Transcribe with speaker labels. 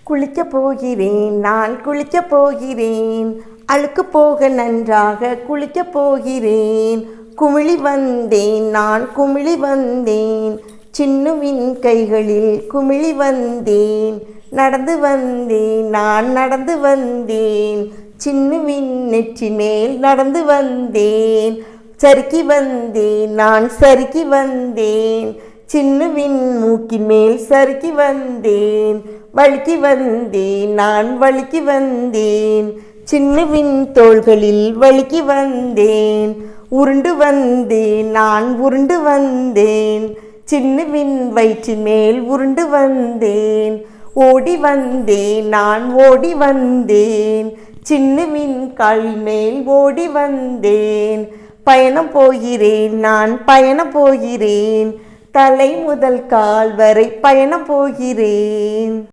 Speaker 1: குளிக்கப் போகிறேன், நான் குளிக்கப் போகிறேன். அழுக்கு போக நன்றாக குளிக்கப் போகிறேன். குமிழி வந்தேன், நான் குமிழி வந்தேன். சின்னுவின் கைகளில் குமிழி வந்தேன். நடந்து வந்தேன், நான் நடந்து வந்தேன். சின்னுவின் நெற்றி மேல் நடந்து வந்தேன். சறுக்கி வந்தேன், நான் சறுக்கி வந்தேன். சின்னுவின் மூக்கின் மேல் சறுக்கி வந்தேன். வழுக்கி வந்தேன், நான் வழுக்கி வந்தேன். சின்னுவின் தோள்களில் வழுக்கி வந்தேன். உருண்டு வந்தேன், நான் உருண்டு வந்தேன். சின்னுவின் வயிற்றின் மேல் உருண்டு வந்தேன். ஓடி வந்தேன், நான் ஓடி வந்தேன். சின்னுவின் கால் மேல் ஓடி வந்தேன். பயணம் போகிறேன், நான் பயணம் போகிறேன். தலை முதல் கால் வரை பயணம் போகிறேன்.